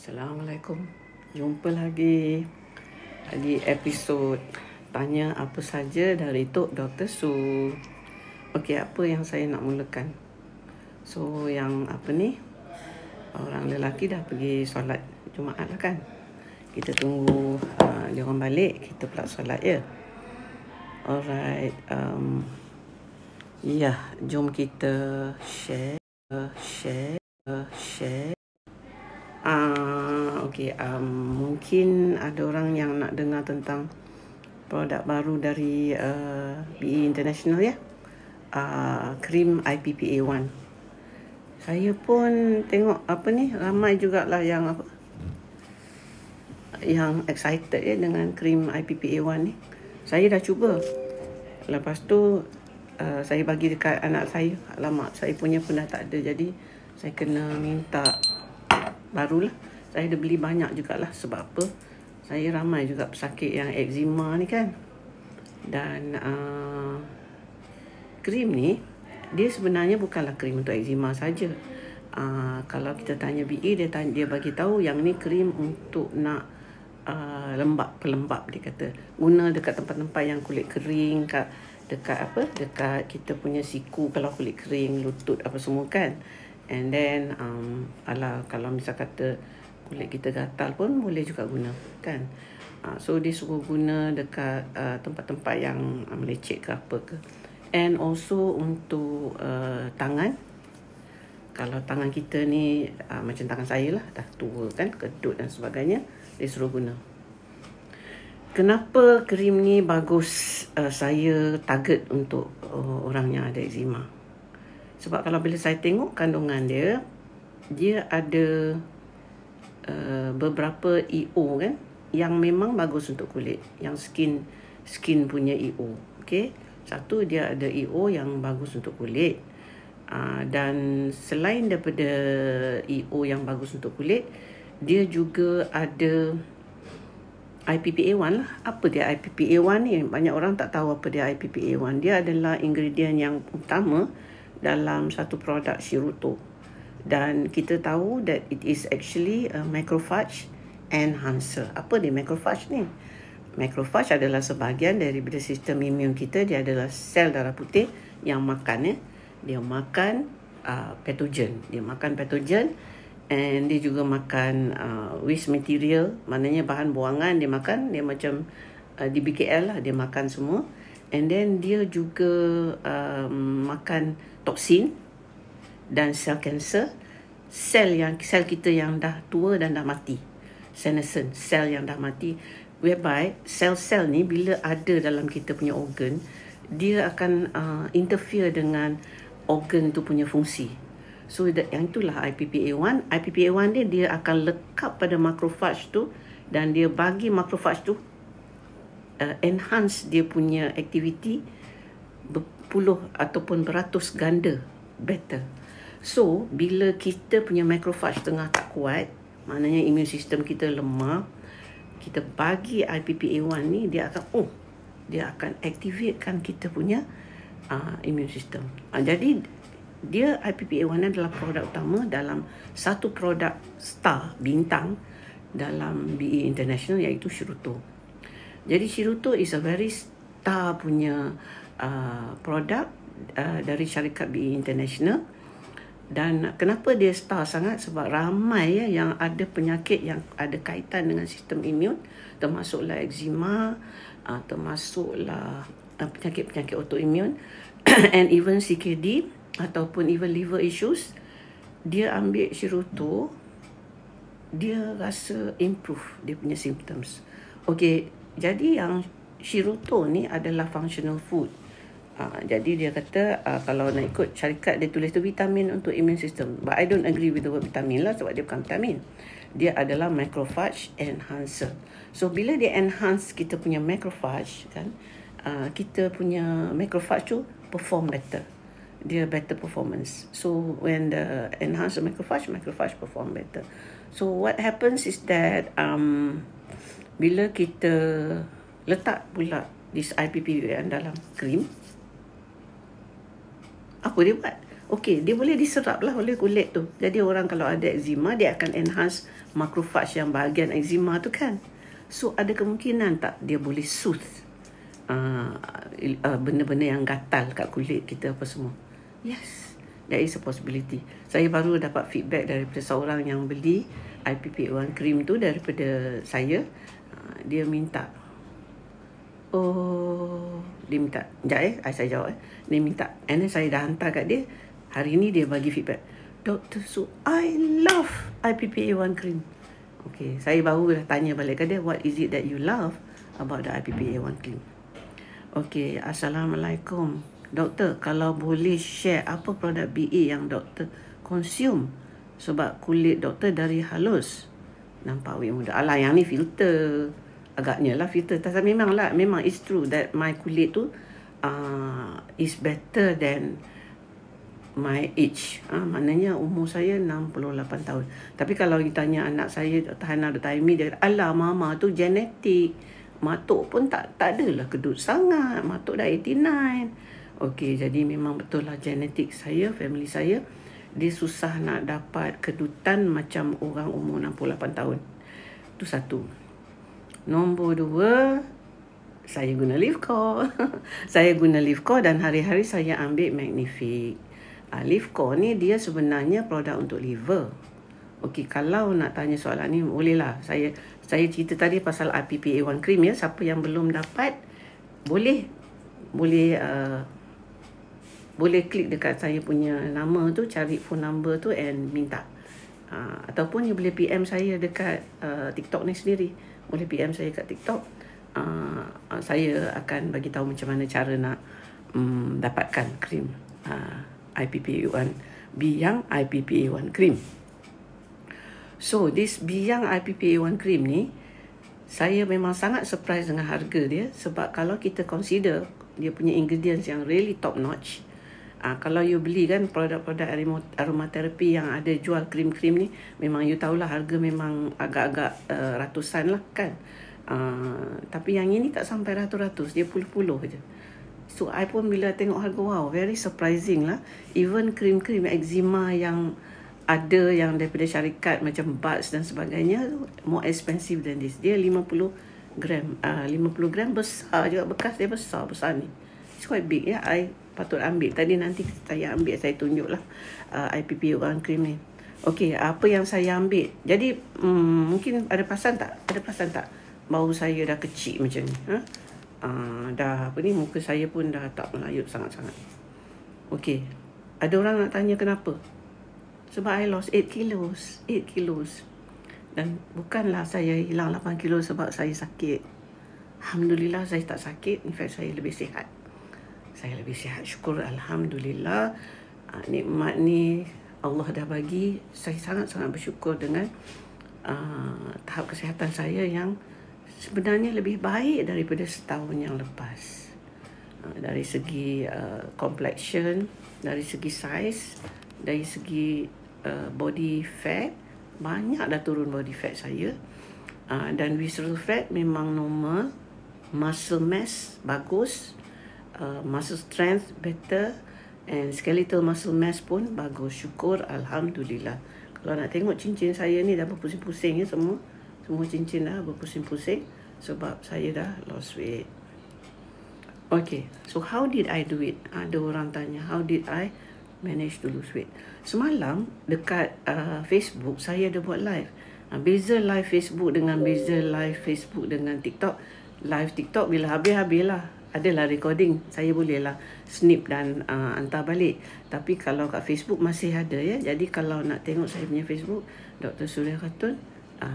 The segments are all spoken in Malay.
Assalamualaikum. Jumpa lagi episod tanya apa saja dari Tok Dr. Su. Okey, apa yang saya nak mulakan? So, yang orang lelaki dah pergi solat Jumaat lah kan. Kita tunggu dia orang balik, kita pula solat ya. Alright. Jom kita share. Mungkin ada orang yang nak dengar tentang produk baru dari BE International ya. Krim IPPA1. Saya pun tengok ramai jugalah yang excited ya dengan krim IPPA1 ni. Saya dah cuba. Lepas tu saya bagi dekat anak saya. Alamak, saya punya pun dah tak ada. Jadi saya kena minta barulah. Saya dah beli banyak jugalah. Sebab apa? Saya ramai juga pesakit yang eczema ni kan. Dan krim ni, dia sebenarnya bukanlah krim untuk eczema saja. Kalau kita tanya BA, dia bagi tahu yang ni krim untuk nak pelembap dia kata. Guna dekat tempat-tempat yang kulit kering, dekat kita punya siku kalau kulit kering, lutut apa semua kan. And then kalau misal kata kulit kita gatal pun boleh juga guna kan. So dia suruh guna dekat tempat-tempat yang melecet ke apa ke. And also untuk tangan. Kalau tangan kita ni macam tangan saya lah, dah tua kan, kedut dan sebagainya, dia suruh guna. Kenapa krim ni bagus saya target untuk orang yang ada eczema? Sebab kalau bila saya tengok kandungan dia ada beberapa EO kan, yang memang bagus untuk kulit, yang skin punya EO. Okay, satu dia ada EO yang bagus untuk kulit. Dan selain daripada EO yang bagus untuk kulit, dia juga ada IPPA1 lah. Apa dia IPPA1 ni? Banyak orang tak tahu apa dia IPPA1. Dia adalah ingredient yang utama dalam satu produk Shirutto. Dan kita tahu that it is actually a macrophage enhancer. Apa dia macrophage ni? Macrophage adalah sebahagian daripada sistem imun kita. Dia adalah sel darah putih yang makan ya. Dia makan pathogen. Dia makan pathogen, and dia juga makan waste material. Maknanya bahan buangan dia makan. Dia macam di BKL lah, dia makan semua. And then dia juga makan toksin dan sel kanser. Sel kita yang dah tua dan dah mati. Senescent, sel yang dah mati. Whereby sel-sel ni bila ada dalam kita punya organ, dia akan interfere dengan organ tu punya fungsi. So yang itulah IPPA1. IPPA1 dia akan lekat pada macrophage tu, dan dia bagi macrophage tu enhance dia punya aktiviti berpuluh ataupun beratus ganda better. So bila kita punya macrophage tengah tak kuat, maknanya immune system kita lemah, kita bagi IPPA1 ni, dia akan activatekan kita punya immune system. Jadi dia IPPA1 adalah produk utama dalam satu produk star bintang dalam BE International, iaitu Shirutto. Jadi Shirutto is a very star punya produk dari syarikat BE International. Dan kenapa dia star sangat? Sebab ramai yang ada penyakit yang ada kaitan dengan sistem imun, termasuklah eczema, termasuklah penyakit-penyakit autoimun and even CKD ataupun even liver issues. Dia ambil Shirutto, dia rasa improve dia punya symptoms. Okey, jadi yang Shirutto ni adalah functional food. Jadi dia kata kalau nak ikut syarikat, dia tulis tu vitamin untuk immune system. But I don't agree with the word vitamin lah, sebab dia bukan vitamin. Dia adalah macrophage enhancer. So bila dia enhance kita punya macrophage kan, kita punya macrophage tu perform better. Dia better performance. So when the enhance the macrophage perform better. So what happens is that bila kita letak pula this IPPA dalam krim, apa dia buat? Okey, dia boleh diserap lah oleh kulit tu. Jadi orang kalau ada eczema, dia akan enhance macrophage yang bahagian eczema tu kan. So ada kemungkinan tak dia boleh soothe benda-benda yang gatal kat kulit kita apa semua. Yes, there is a possibility. Saya baru dapat feedback daripada seorang yang beli IPP1 cream tu daripada saya. Dia minta, dia minta, sekejap saya jawab. Dia minta, and then saya dah hantar kat dia. Hari ni dia bagi feedback, Dr. Su, I love IPPA1 cream. Okay, saya baru dah tanya balik kat dia, what is it that you love about the IPPA1 cream? Okay, Assalamualaikum. Doktor, kalau boleh share apa produk BA yang doktor consume? Sebab kulit doktor dari halus nampak awet muda. Alah, yang ni filter. Agaknya lah filter. Tapi memang it's true that my kulit tu is better than my age. Maknanya umur saya 68 tahun. Tapi kalau ditanya anak saya, Hana Dr. Aimi, dia kata, alah mama tu genetik. Matuk pun tak adalah kedut sangat. Matuk dah 89. Okey, jadi memang betul lah genetik saya, family saya, dia susah nak dapat kedutan macam orang umur 68 tahun. Itu satu. Nombor 2, saya guna Livcore. Saya guna Livcore dan hari-hari saya ambil Magnific. Livcore ni dia sebenarnya produk untuk liver. Okey, kalau nak tanya soalan ni bolehlah. Saya cerita tadi pasal IPPA1 cream ya. Siapa yang belum dapat boleh klik dekat saya punya nama tu, cari phone number tu and minta. Ataupun you boleh PM saya dekat TikTok ni sendiri. Boleh PM saya kat TikTok. Saya akan bagi tahu macam mana cara nak dapatkan krim IPPA1 Biyang IPPA1 cream. So this Biyang IPPA1 cream ni, saya memang sangat surprise dengan harga dia. Sebab kalau kita consider dia punya ingredients yang really top notch, kalau you beli kan produk-produk aromaterapi yang ada jual krim-krim ni, memang you tahulah harga memang agak-agak ratusan lah kan. Tapi yang ini tak sampai ratus-ratus, dia puluh-puluh je. So I pun bila tengok harga, wow, very surprising lah. Even krim-krim eczema yang ada yang daripada syarikat macam Buds dan sebagainya, more expensive than this. Dia 50 gram. 50 gram besar juga, bekas dia besar ni. It's quite big ya. I patut ambil. Tadi nanti saya ambil, saya tunjuk lah IPPA1 cream ni. Okey, apa yang saya ambil. Jadi mungkin ada perasan tak? Bau saya dah kecil macam ni. Dah muka saya pun dah tak melayut sangat-sangat. Okey, ada orang nak tanya kenapa? Sebab I lost 8 kilos. Dan bukanlah saya hilang 8 kilo sebab saya sakit. Alhamdulillah saya tak sakit. In fact saya lebih sihat. Syukur Alhamdulillah. Nikmat ni Allah dah bagi. Saya sangat-sangat bersyukur dengan tahap kesihatan saya yang sebenarnya lebih baik daripada setahun yang lepas. Dari segi complexion, dari segi size, dari segi body fat, banyak dah turun body fat saya. Dan visceral fat memang normal. Muscle mass bagus, muscle strength better, and skeletal muscle mass pun bagus. Syukur Alhamdulillah. Kalau nak tengok cincin saya ni dah berpusing-pusing ya, semua cincin dah berpusing-pusing sebab saya dah lost weight. Okay, so how did I do it? Ada orang tanya, how did I manage to lose weight? Semalam dekat Facebook saya ada buat live. Beza live Facebook dengan TikTok. Live TikTok bila habis lah. Adalah recording. Saya bolehlah snip dan hantar balik. Tapi kalau kat Facebook masih ada ya. Jadi kalau nak tengok saya punya Facebook, Dr. Surya Khatun,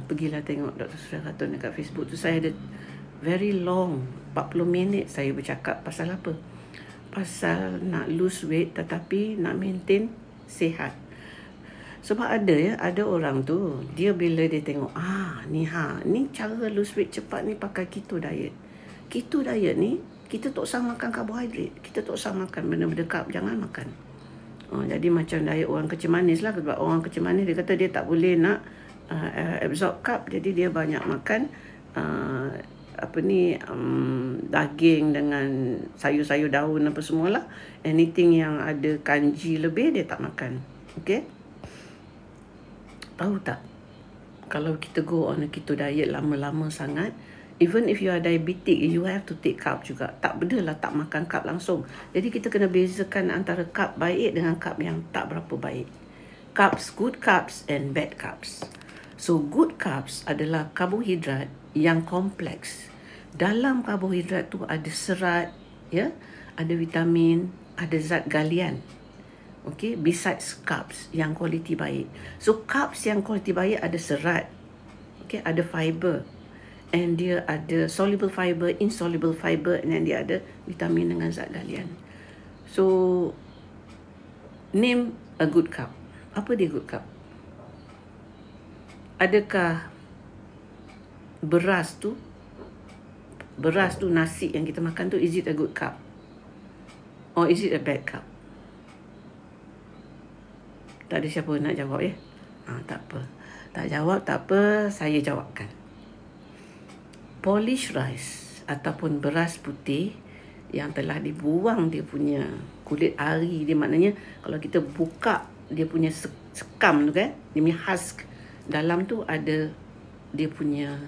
pergilah tengok Dr. Surya Khatun dekat Facebook tu. Saya ada very long, 40 minit saya bercakap pasal apa? Pasal nak lose weight tetapi nak maintain sihat. Sebab ada orang tu, dia bila dia tengok ni cara lose weight cepat ni pakai keto diet. Keto diet ni kita tak usah makan karbohidrat, kita tak usah makan benda-benda carb, jangan makan. Jadi macam diet orang kecil manis lah. Sebab orang kecil manis dia kata dia tak boleh nak absorb carb, jadi dia banyak makan daging dengan sayur-sayur daun apa semualah. Anything yang ada kanji lebih dia tak makan. Okay? Tahu tak? Kalau kita go on a keto diet lama-lama sangat, even if you are diabetic, you have to take carb juga. Tak bedalah tak makan carb langsung. Jadi kita kena bezakan antara carb baik dengan carb yang tak berapa baik. Carbs, good carbs and bad carbs. So good carbs adalah karbohidrat yang kompleks. Dalam karbohidrat tu ada serat, ya, ada vitamin, ada zat galian. Okay, besides carbs yang kualiti baik. So carbs yang kualiti baik ada serat, okay, ada fiber, and dia ada soluble fiber, insoluble fiber, and then dia ada vitamin dengan zat galian. So name a good carb. Apa dia good carb? Adakah beras tu nasi yang kita makan tu, is it a good carb? Or is it a bad carb? Tak ada siapa nak jawab ya? Tak apa. Tak jawab, tak apa. Saya jawabkan. Polish rice ataupun beras putih yang telah dibuang dia punya kulit ari dia, maknanya kalau kita buka dia punya sekam tu kan, dia punya husk, dalam tu ada dia punya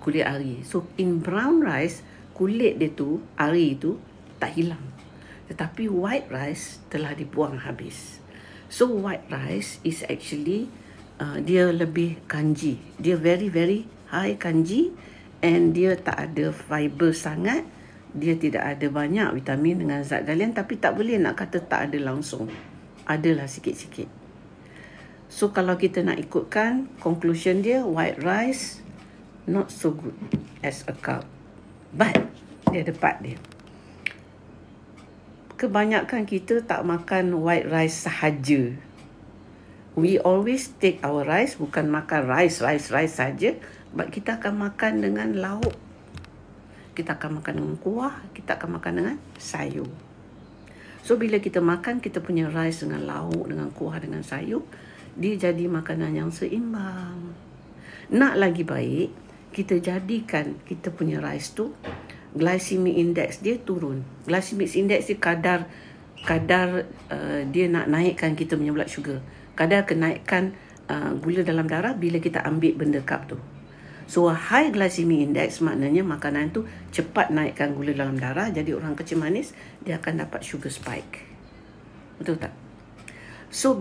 kulit ari. So in brown rice, kulit dia tu, ari tu tak hilang. Tetapi white rice telah dibuang habis. So white rice is actually dia lebih kanji. Dia very very high kanji, and dia tak ada fiber sangat. Dia tidak ada banyak vitamin dengan zat galian, tapi tak boleh nak kata tak ada langsung. Adalah sikit-sikit. So kalau kita nak ikutkan conclusion dia, white rice not so good as a carb. But dia ada part dia. Kebanyakan kita tak makan white rice sahaja. We always take our rice, bukan makan rice saja, but kita akan makan dengan lauk. Kita akan makan dengan kuah, kita akan makan dengan sayur. So bila kita makan kita punya rice dengan lauk, dengan kuah, dengan sayur, dia jadi makanan yang seimbang. Nak lagi baik, kita jadikan kita punya rice tu glycemic index dia turun. Glycemic index dia kadar dia nak naikkan kita punya blood sugar. Kadar kenaikan gula dalam darah bila kita ambil benda carb tu. So high glycemic index maknanya makanan tu cepat naikkan gula dalam darah. Jadi orang kecil manis dia akan dapat sugar spike. Betul tak? So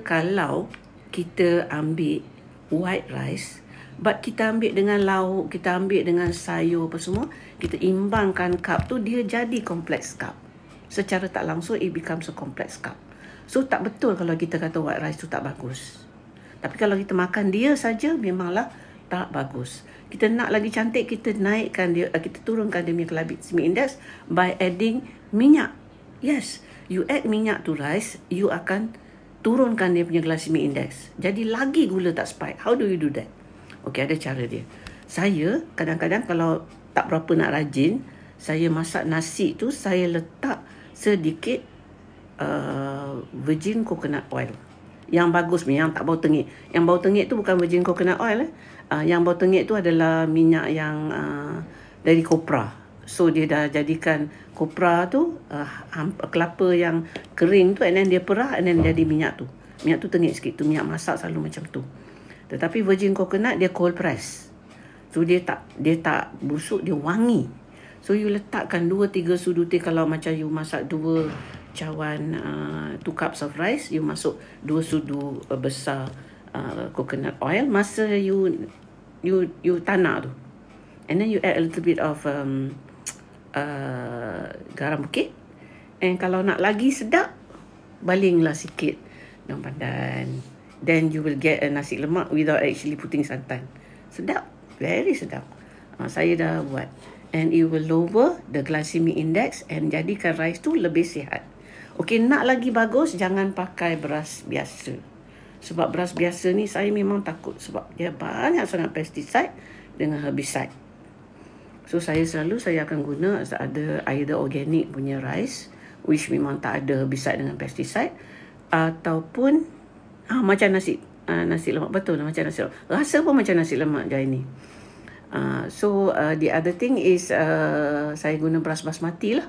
kalau kita ambil white rice, but kita ambil dengan lauk, kita ambil dengan sayur apa semua, kita imbangkan carb tu, dia jadi complex carb. Secara tak langsung it becomes a complex carb. So tak betul kalau kita kata white rice tu tak bagus. Tapi kalau kita makan dia saja memanglah tak bagus. Kita nak lagi cantik, kita naikkan dia, kita turunkan dia punya glycemic index by adding minyak. Yes, you add minyak to rice, you akan turunkan dia punya glycemic index. Jadi lagi gula tak spike. How do you do that? Okey, ada cara dia. Saya kadang-kadang kalau tak berapa nak rajin, saya masak nasi tu, saya letak sedikit virgin coconut oil. Yang bagus, yang tak bau tengik. Yang bau tengik tu bukan virgin coconut oil. Yang bau tengik tu adalah minyak yang dari kopra. So dia dah jadikan kopra tu kelapa yang kering tu, and then dia perah, and then jadi minyak tu. Minyak tu tengik sikit tu, minyak masak selalu macam tu. Tetapi virgin coconut dia cold press. So dia tak busuk, dia wangi. So you letakkan 2-3 sudu teh. Kalau macam you masak 2 cawan 2 cups of rice, you masuk 2 sudu besar coconut oil. Masa you tanak tu, and then you add a little bit of garam bukit. And kalau nak lagi sedap, balinglah sikit daun pandan. Then you will get a nasi lemak without actually putting santan. Sedap, very sedap. Saya dah buat. And it will lower the glycemic index and jadikan rice tu lebih sihat. Okey, nak lagi bagus, jangan pakai beras biasa. Sebab beras biasa ni saya memang takut sebab dia banyak sangat pesticide dengan herbicide. So saya akan guna ada either organic punya rice, which memang tak ada herbicide dengan pesticide, ataupun macam nasi lemak. Betul, macam nasi lemak. Rasa pun macam nasi lemak je ni. The other thing is saya guna beras basmati lah,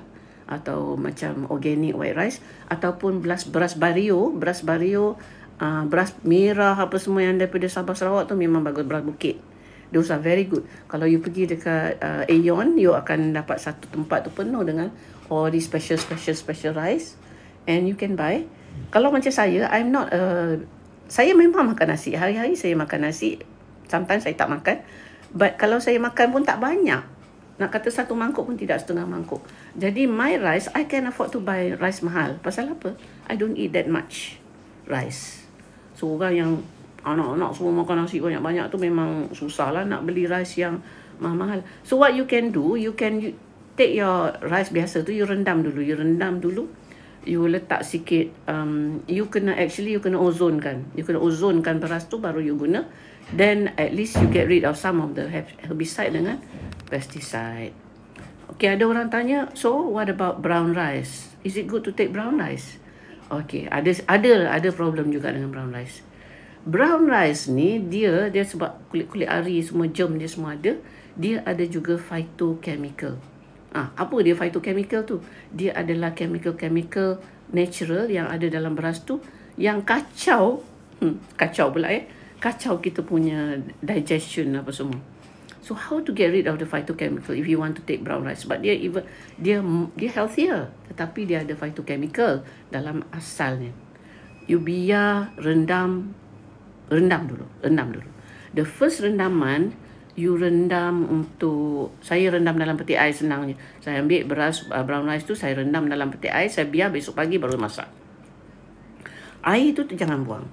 atau macam organic white rice, ataupun beras Bario, beras merah apa semua yang daripada Sabah Sarawak tu memang bagus, beras bukit. Those are very good. Kalau you pergi dekat Aeon, you akan dapat satu tempat tu penuh dengan all these special rice, and you can buy. Kalau macam saya, saya memang makan nasi. Hari-hari saya makan nasi. Sometimes saya tak makan. But kalau saya makan pun tak banyak. Nak kata satu mangkuk pun tidak, setengah mangkuk. Jadi my rice, I can afford to buy rice mahal. Pasal apa? I don't eat that much rice. So orang yang anak-anak semua makan nasi banyak-banyak tu memang susah lah nak beli rice yang mahal-mahal. So what you can do, you take your rice biasa tu, you rendam dulu. You letak sikit, you kena ozonkan. You kena ozonkan beras tu baru you guna. Then at least you get rid of some of the herbicide dengan pesticide. Okay, ada orang tanya, so what about brown rice? Is it good to take brown rice? Okay, ada problem juga dengan brown rice. Brown rice ni dia sebab kulit-kulit ari semua, germ dia semua ada, dia ada juga phytochemical. Apa dia phytochemical tu? Dia adalah chemical natural yang ada dalam beras tu yang kacau kita punya digestion apa semua. So how to get rid of the phytochemical if you want to take brown rice? Sebab dia healthier, tetapi dia ada phytochemical dalam asalnya. You biar rendam dulu. The first rendaman, saya rendam dalam peti air senangnya. Saya ambil beras brown rice tu, saya rendam dalam peti air, saya biar besok pagi baru masak. Air tu jangan buang.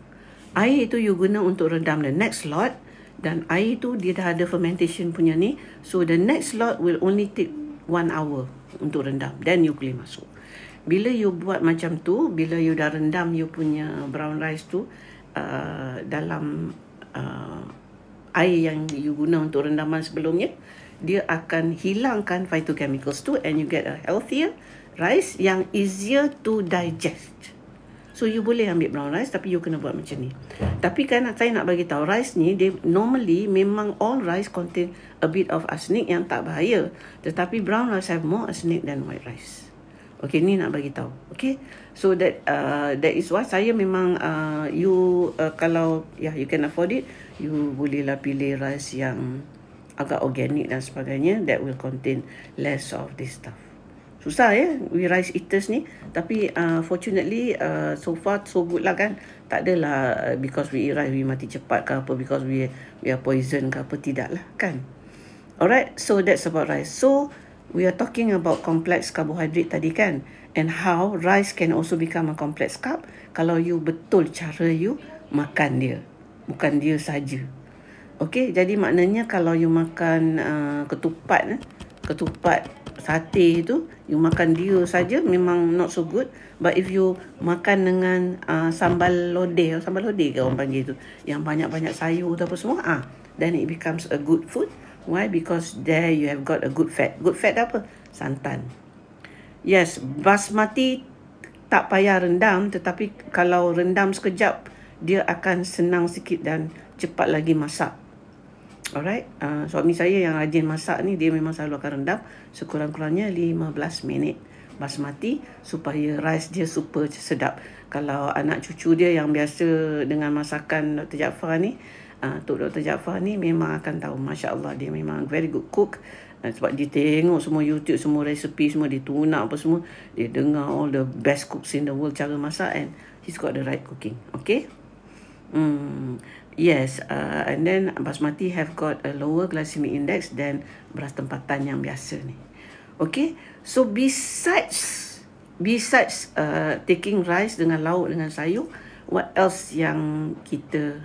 Air itu you guna untuk rendam the next lot, dan air tu dia dah ada fermentation punya ni. So the next lot will only take 1 hour untuk rendam. Then you boleh masuk. Bila you buat macam tu, bila you dah rendam you punya brown rice tu dalam air yang you guna untuk rendaman sebelumnya, dia akan hilangkan phytochemicals tu, and you get a healthier rice yang easier to digest. So you boleh ambil brown rice, tapi you kena buat macam ni. Tapi kan saya nak bagi tahu, rice ni dia normally memang all rice contain a bit of arsenic yang tak bahaya, tetapi brown rice have more arsenic than white rice. Okay, ni nak bagi tahu. Okay, so that is why saya memang kalau you can afford it, you bolehlah pilih rice yang agak organic dan sebagainya, that will contain less of this stuff. Susah we rice eaters ni, tapi fortunately so far so good lah kan. Tak adalah because we eat rice we mati cepat ke apa, because we are poison ke apa, tidak lah kan. Alright, so that's about rice. So we are talking about complex carbohydrate tadi kan, and how rice can also become a complex carb kalau you betul cara you makan dia, bukan dia saja. Okay, jadi maknanya kalau you makan ketupat sate tu, you makan dia saja memang not so good. But if you makan dengan sambal lodeh ke orang panggil tu, yang banyak-banyak sayur tu apa semua, then it becomes a good food. Why? Because there you have got a good fat. Good fat apa? Santan. Yes, basmati tak payah rendam, tetapi kalau rendam sekejap, dia akan senang sikit dan cepat lagi masak. Alright, suami saya yang rajin masak ni, dia memang selalu akan rendam sekurang-kurangnya 15 minit basmati supaya rice dia super sedap. Kalau anak cucu dia yang biasa dengan masakan Dr. Jaafar ni, Tok Dr. Jaafar ni memang akan tahu, Masya Allah, dia memang very good cook. Sebab dia tengok semua YouTube, semua resepi semua, dia tunak apa semua, dia dengar all the best cooks in the world cara masak, and he's got the right cooking. Okay. Yes, and then basmati have got a lower glycemic index than beras tempatan yang biasa ni. Okay, so besides taking rice dengan lauk dengan sayur, what else yang kita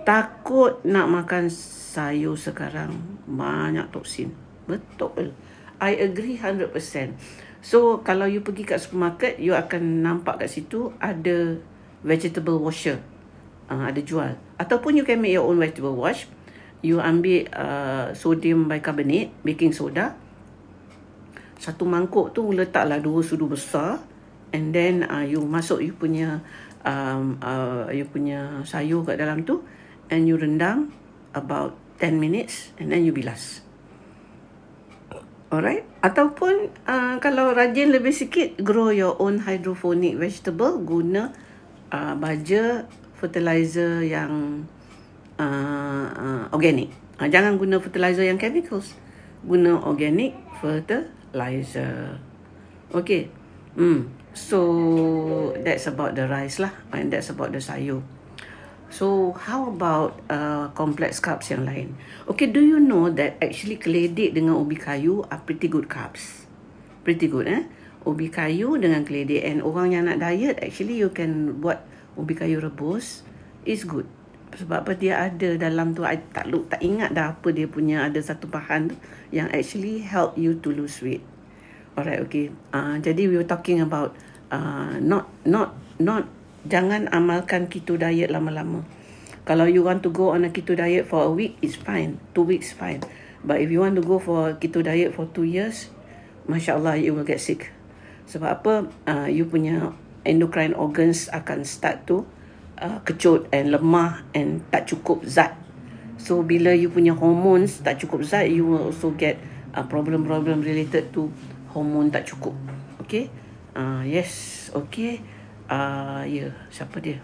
takut nak makan sayur sekarang, banyak toksin. Betul, I agree 100%. So kalau you pergi kat supermarket, you akan nampak kat situ ada vegetable washer, ada jual. Ataupun you can make your own vegetable wash. You ambil sodium bicarbonate, baking soda, satu mangkuk tu letaklah 2 sudu besar, and then you masuk you punya sayur kat dalam tu, and you rendam about 10 minutes and then you bilas. Alright. Ataupun kalau rajin lebih sikit, grow your own hydroponic vegetable, guna baja fertilizer yang organic. Jangan guna fertilizer yang chemicals. Guna organic fertilizer. Okay. So that's about the rice lah, and that's about the sayur. So how about complex carbs yang lain? Okay, do you know that actually keledek dengan ubi kayu are pretty good carbs? Pretty good, ubi kayu dengan keledek, and orang yang nak diet, actually you can buat ubi kayu rebus, is good. Sebab apa, dia ada dalam tu, I tak ingat dah apa dia punya, ada satu bahan yang actually help you to lose weight. Alright, okay. Jadi we were talking about not jangan amalkan keto diet lama-lama. Kalau you want to go on a keto diet for a week, it's fine. 2 weeks, fine. But if you want to go for keto diet for 2 years, Masya Allah, you will get sick. Sebab apa? You punya endocrine organs akan start to kecut and lemah and tak cukup zat. So bila you punya hormones tak cukup zat, you will also get problem-problem related to hormone tak cukup. Okay? Yes, okay. Siapa dia?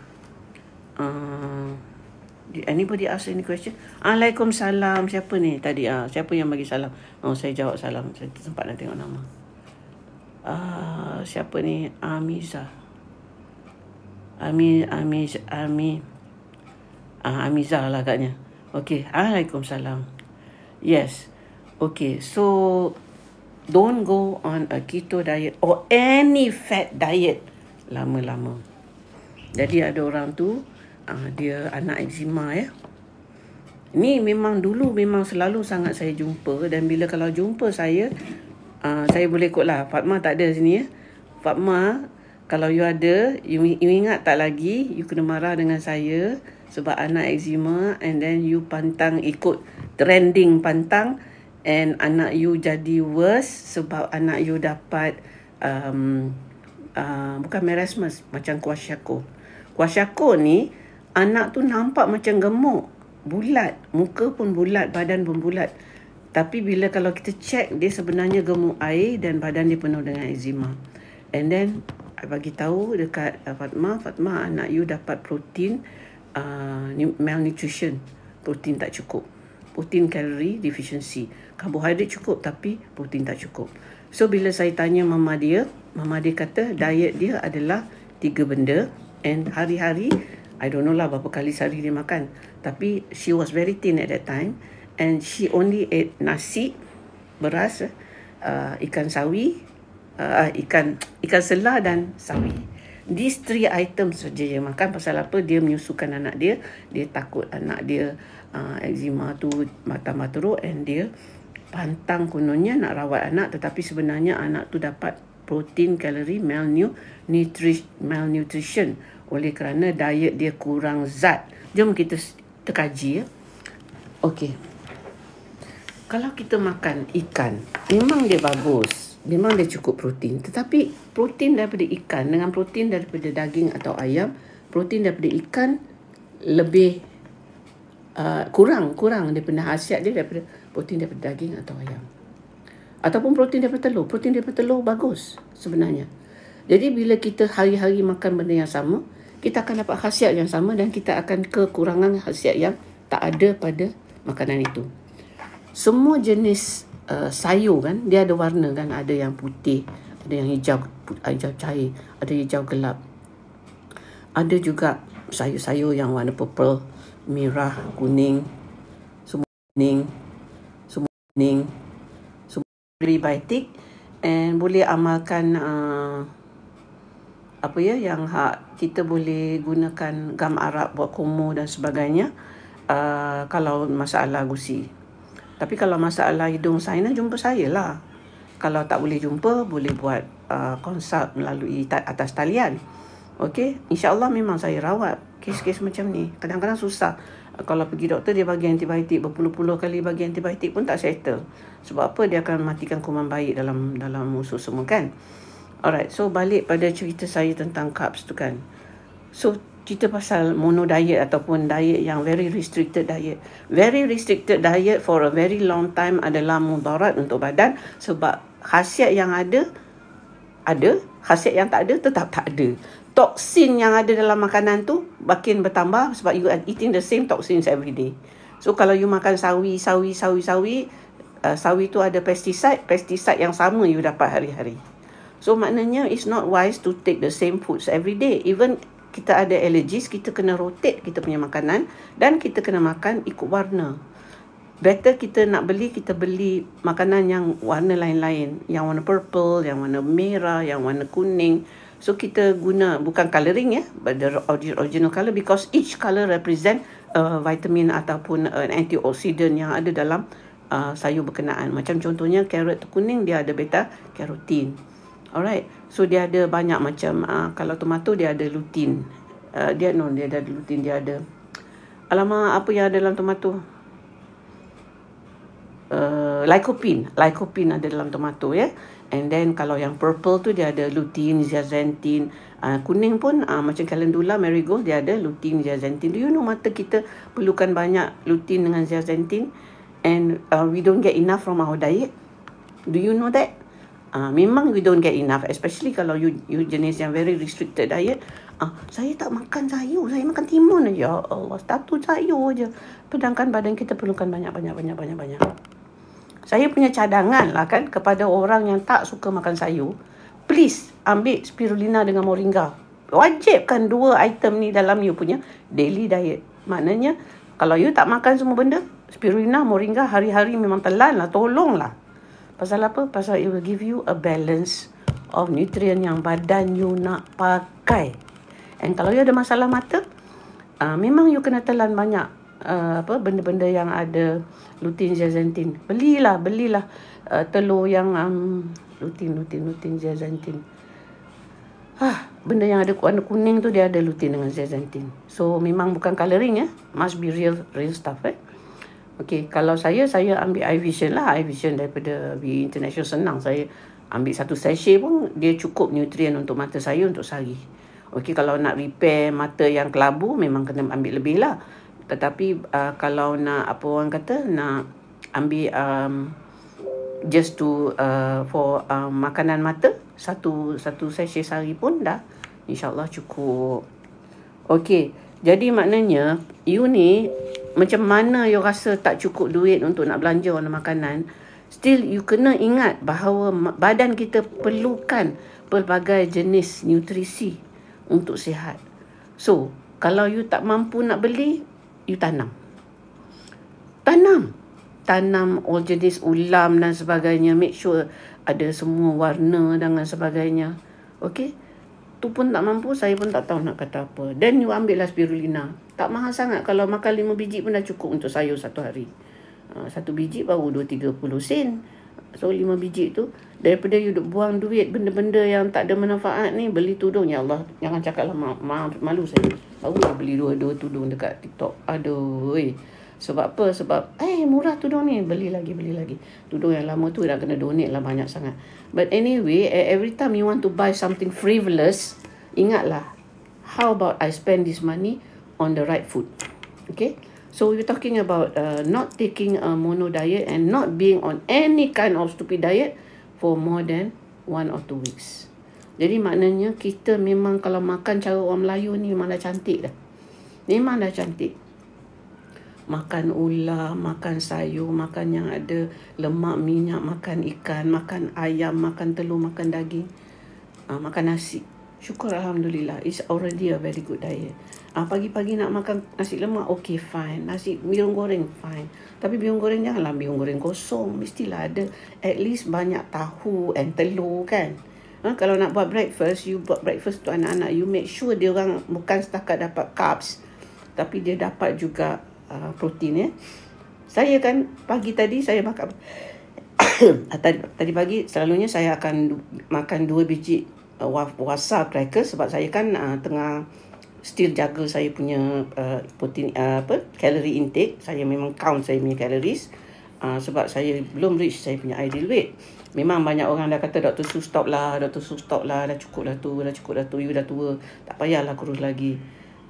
Did anybody ask any question? Waalaikumsalam. Siapa ni tadi? Siapa yang bagi salam? Saya jawab salam. Saya sempat nak tengok nama. Siapa ni? Amiza. Amiza lah agaknya. Okay. Waalaikumsalam. Yes. Okay. So don't go on a keto diet or any fat diet lama-lama. Jadi ada orang tu dia anak eczema ya. Ni memang dulu memang selalu sangat saya jumpa, dan bila kalau jumpa saya boleh quote lah. Fatma tak ada sini ya. Fatma, kalau you ada, you ingat tak lagi, you kena marah dengan saya sebab anak eczema, and then you pantang ikut trending pantang, and anak you jadi worse sebab anak you dapat bukan marasmus, macam kwashiorkor. Kwashiorkor ni anak tu nampak macam gemuk, bulat, muka pun bulat, badan pun bulat. Tapi bila kalau kita check, dia sebenarnya gemuk air dan badan dia penuh dengan eczema. And then I bagi tahu dekat Fatma, anak you dapat protein malnutrition, protein tak cukup, protein calorie deficiency, karbohidrat cukup tapi protein tak cukup. So bila saya tanya mama dia kata diet dia adalah 3 benda, and hari-hari I don't know lah berapa kali sehari dia makan, tapi she was very thin at that time, and she only ate nasi, beras, ikan sawi, ikan selah dan sawi. These 3 items saja dia makan. Pasal apa? Dia menyusukan anak dia. Dia takut anak dia eczema tu tambah teruk, and dia pantang kononnya nak rawat anak, tetapi sebenarnya anak tu dapat protein calorie malnutrition oleh kerana diet dia kurang zat. Jom kita terkaji ya. Okey. Kalau kita makan ikan, memang dia bagus, memang dia cukup protein, tetapi protein daripada ikan dengan protein daripada daging atau ayam, protein daripada ikan lebih kurang daripada khasiat dia daripada protein daripada daging atau ayam. Ataupun protein daripada telur. Protein daripada telur bagus sebenarnya. Jadi bila kita hari-hari makan benda yang sama, kita akan dapat khasiat yang sama, dan kita akan kekurangan khasiat yang tak ada pada makanan itu. Semua jenis sayur kan, dia ada warna kan, ada yang putih, ada yang hijau cair, ada hijau gelap. Ada juga sayur-sayur yang warna purple, merah, kuning, semua prebiotik, and boleh amalkan yang kita boleh gunakan gam Arab buat kumu dan sebagainya kalau masalah gusi. Tapi kalau masalah hidung sinus, jumpa saya lah. Kalau tak boleh jumpa, boleh buat konsult melalui atas talian. Okey, insya-Allah memang saya rawat kes-kes macam ni. Kadang-kadang susah. Kalau pergi doktor, dia bagi antibiotik, berpuluh-puluh kali bagi antibiotik pun tak settle. Sebab apa? Dia akan matikan kuman baik dalam usus semua kan. Alright, so balik pada cerita saya tentang carbs tu kan. So cerita pasal mono diet ataupun diet yang very restricted diet. Very restricted diet for a very long time adalah mudarat untuk badan sebab khasiat yang ada, khasiat yang tak ada tetap tak ada. Toksin yang ada dalam makanan tu makin bertambah sebab you are eating the same toxins every day. So kalau you makan sawi tu ada pesticide yang sama you dapat hari-hari. So maknanya it's not wise to take the same foods every day. Even kita ada allergies, kita kena rotate kita punya makanan dan kita kena makan ikut warna. Better kita nak beli, kita beli makanan yang warna lain-lain. Yang warna purple, yang warna merah, yang warna kuning. So kita guna bukan colouring ya, but the original colour because each colour represent vitamin ataupun antioksidan yang ada dalam sayur berkenaan. Macam contohnya carrot kuning dia ada beta carotene. Alright. So dia ada banyak macam kalau tomato dia ada lutein. Dia ada lutein, dia ada. Alamak, apa yang ada dalam tomato? Lycopene ada dalam tomato ya. And then kalau yang purple tu dia ada lutein, zeaxanthin. Kuning pun macam calendula, marigold dia ada lutein, zeaxanthin. Do you know mata kita perlukan banyak lutein dengan zeaxanthin and we don't get enough from our diet? Do you know that? Memang we don't get enough, especially kalau you jenis yang very restricted diet. Saya tak makan sayur, saya makan timun aja. Ya Allah, satu sayur aja. Sedangkan badan kita perlukan banyak. Saya punya cadangan lah kan kepada orang yang tak suka makan sayur. Please ambil spirulina dengan moringa. Wajibkan 2 item ni dalam you punya daily diet. Maknanya kalau you tak makan semua benda, spirulina, moringa hari-hari memang telan lah, tolonglah. Pasal apa? Pasal it will give you a balance of nutrient yang badan you nak pakai. And kalau you ada masalah mata, memang you kena telan banyak benda-benda yang ada lutein, zeaxanthin. Belilah telur yang lutein, zeaxanthin. Benda yang ada warna kuning tu dia ada lutein dengan zeaxanthin. So memang bukan colouring ya. Must be real stuff Okay, kalau saya ambil iVision lah. iVision daripada B International senang. Saya ambil 1 sachet pun dia cukup nutrien untuk mata saya untuk sehari. Okay, kalau nak repair mata yang kelabu memang kena ambil lebih lah. Tetapi kalau nak nak ambil just to for makanan mata, satu sachet sehari pun dah insyaAllah cukup. Okay, jadi maknanya you ni macam mana you rasa tak cukup duit untuk nak belanja warna makanan, still you kena ingat bahawa badan kita perlukan pelbagai jenis nutrisi untuk sihat. So, kalau you tak mampu nak beli, you tanam all jenis ulam dan sebagainya. Make sure ada semua warna dan sebagainya. Okay, tu pun tak mampu, saya pun tak tahu nak kata apa. Then you ambil lah spirulina. Tak mahal sangat. Kalau makan 5 biji pun dah cukup untuk sayur satu hari. 1 biji baru 2-30 sen. So 5 biji tu, daripada you buang duit benda-benda yang tak ada manfaat ni, beli tudung. Ya Allah, jangan cakap lah, malu saya. Baru beli 2 tudung dekat TikTok. Aduh. Sebab apa? Sebab murah tudung ni. Beli lagi. Tudung yang lama tu dah kena donate lah banyak sangat. But anyway, every time you want to buy something frivolous, ingatlah, how about I spend this money on the right food? Okay? So we're talking about not taking a mono diet and not being on any kind of stupid diet for more than 1 or 2 weeks. Jadi maknanya kita memang kalau makan cara orang Melayu ni memang dah cantik dah. Memang dah cantik. Makan ulam, makan sayur, makan yang ada lemak, minyak, makan ikan, makan ayam, makan telur, makan daging, makan nasi. Syukur Alhamdulillah, it's already a very good diet. Pagi-pagi nak makan nasi lemak, okay fine. Biung goreng, fine. Tapi biung goreng janganlah biung goreng kosong. Mestilah ada at least banyak tahu and telur kan. Kalau nak buat breakfast, you buat breakfast untuk anak-anak, you make sure dia orang bukan setakat dapat carbs, tapi dia dapat juga protein ya. Saya kan pagi tadi saya makan tadi pagi selalunya saya akan makan 2 biji wasa crackers sebab saya kan tengah still jaga saya punya protein calorie intake. Saya memang count saya punya calories sebab saya belum reach saya punya ideal weight. Memang banyak orang dah kata Dr. Su stop lah, dah cukup dah tu, you dah tua, tak payahlah kurus lagi.